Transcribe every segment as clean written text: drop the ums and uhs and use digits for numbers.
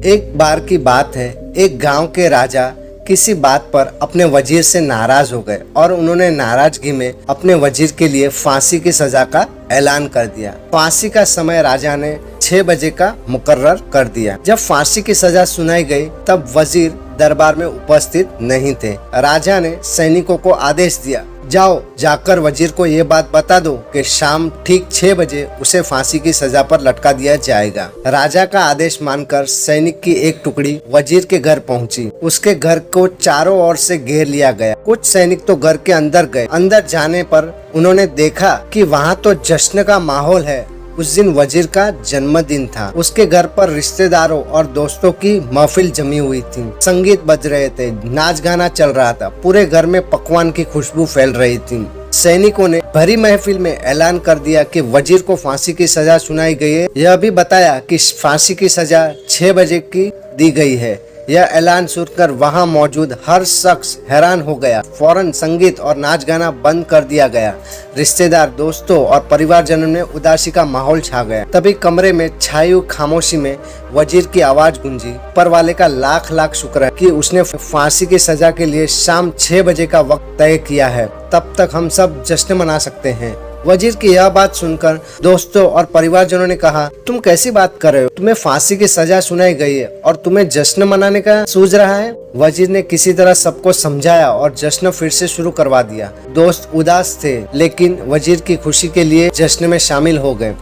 एक बार की बात है, एक गांव के राजा किसी बात पर अपने वजीर से नाराज हो गए और उन्होंने नाराजगी में अपने वजीर के लिए फांसी की सजा का ऐलान कर दिया। फांसी का समय राजा ने 6 बजे का मुकर्रर कर दिया। जब फांसी की सजा सुनाई गई तब वजीर दरबार में उपस्थित नहीं थे। राजा ने सैनिकों को आदेश दिया, जाओ जाकर वजीर को ये बात बता दो कि शाम ठीक 6 बजे उसे फांसी की सजा पर लटका दिया जाएगा। राजा का आदेश मानकर सैनिक की एक टुकड़ी वजीर के घर पहुंची। उसके घर को चारों ओर से घेर लिया गया। कुछ सैनिक तो घर के अंदर गए। अंदर जाने पर उन्होंने देखा कि वहाँ तो जश्न का माहौल है। उस दिन वजीर का जन्मदिन था। उसके घर पर रिश्तेदारों और दोस्तों की महफिल जमी हुई थी। संगीत बज रहे थे, नाच गाना चल रहा था। पूरे घर में पकवान की खुशबू फैल रही थी। सैनिकों ने भरी महफिल में ऐलान कर दिया कि वजीर को फांसी की सजा सुनाई गई है। यह भी बताया कि फांसी की सजा 6 बजे की दी गई है। यह ऐलान सुनकर वहां मौजूद हर शख्स हैरान हो गया। फौरन संगीत और नाच गाना बंद कर दिया गया। रिश्तेदार, दोस्तों और परिवारजनों में उदासी का माहौल छा गया। तभी कमरे में छाई हुई खामोशी में वजीर की आवाज गूंजी, ऊपर वाले का लाख लाख शुक्र है कि उसने फांसी की सजा के लिए शाम 6 बजे का वक्त तय किया है। तब तक हम सब जश्न मना सकते हैं। वजीर की यह बात सुनकर दोस्तों और परिवारजनों ने कहा, तुम कैसी बात कर रहे हो? तुम्हें फांसी की सजा सुनाई गई है और तुम्हें जश्न मनाने का सूझ रहा है? वजीर ने किसी तरह सबको समझाया और जश्न फिर से शुरू करवा दिया। दोस्त उदास थे लेकिन वजीर की खुशी के लिए जश्न में शामिल हो गए।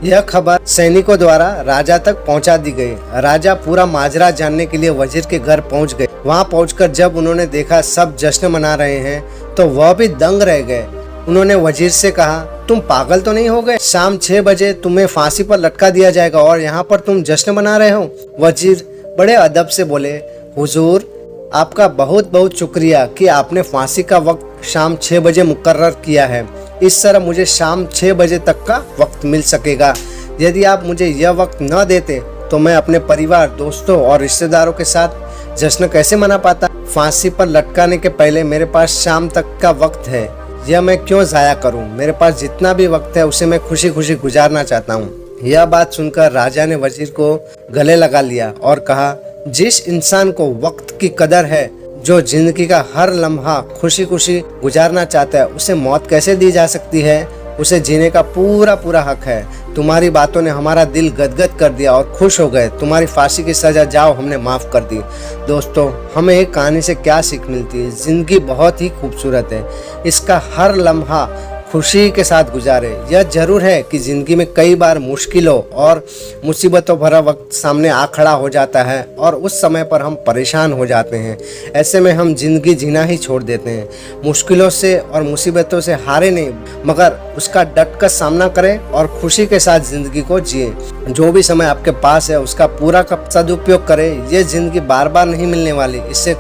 यह खबर सैनिकों द्वारा राजा तक पहुंचा दी गई। राजा पूरा माजरा जानने के लिए वजीर के घर पहुंच गए। वहां पहुंचकर जब उन्होंने देखा सब जश्न मना रहे हैं तो वह भी दंग रह गए। उन्होंने वजीर से कहा, तुम पागल तो नहीं हो गए? शाम 6 बजे तुम्हें फांसी पर लटका दिया जाएगा और यहाँ पर तुम जश्न मना रहे हो? वजीर बड़े अदब से बोले, हुजूर आपका बहुत बहुत शुक्रिया कि आपने फांसी का वक्त शाम 6 बजे मुकर्रर किया है। इस तरह मुझे शाम 6 बजे तक का वक्त मिल सकेगा। यदि आप मुझे यह वक्त न देते तो मैं अपने परिवार, दोस्तों और रिश्तेदारों के साथ जश्न कैसे मना पाता? फांसी पर लटकाने के पहले मेरे पास शाम तक का वक्त है। यह मैं क्यों जाया करूं? मेरे पास जितना भी वक्त है उसे मैं खुशी खुशी गुजारना चाहता हूं। यह बात सुनकर राजा ने वजीर को गले लगा लिया और कहा, जिस इंसान को वक्त की कदर है, जो जिंदगी का हर लम्हा खुशी खुशी गुजारना चाहता है, उसे मौत कैसे दी जा सकती है? उसे जीने का पूरा पूरा हक है। तुम्हारी बातों ने हमारा दिल गदगद कर दिया और खुश हो गए। तुम्हारी फांसी की सजा जाओ हमने माफ कर दी। दोस्तों, हमें एक कहानी से क्या सीख मिलती है? जिंदगी बहुत ही खूबसूरत है। इसका हर लम्हा खुशी के साथ गुजारे। यह जरूर है कि जिंदगी में कई बार मुश्किलों और मुसीबतों भरा वक्त सामने आ खड़ा हो जाता है और उस समय पर हम परेशान हो जाते हैं। ऐसे में हम जिंदगी जीना ही छोड़ देते हैं। मुश्किलों से और मुसीबतों से हारे नहीं, मगर उसका डट कर सामना करें और खुशी के साथ जिंदगी को जिए। जो भी समय आपके पास है उसका पूरा सदुपयोग करें। ये जिंदगी बार बार नहीं मिलने वाली, इससे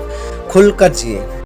खुलकर जिए।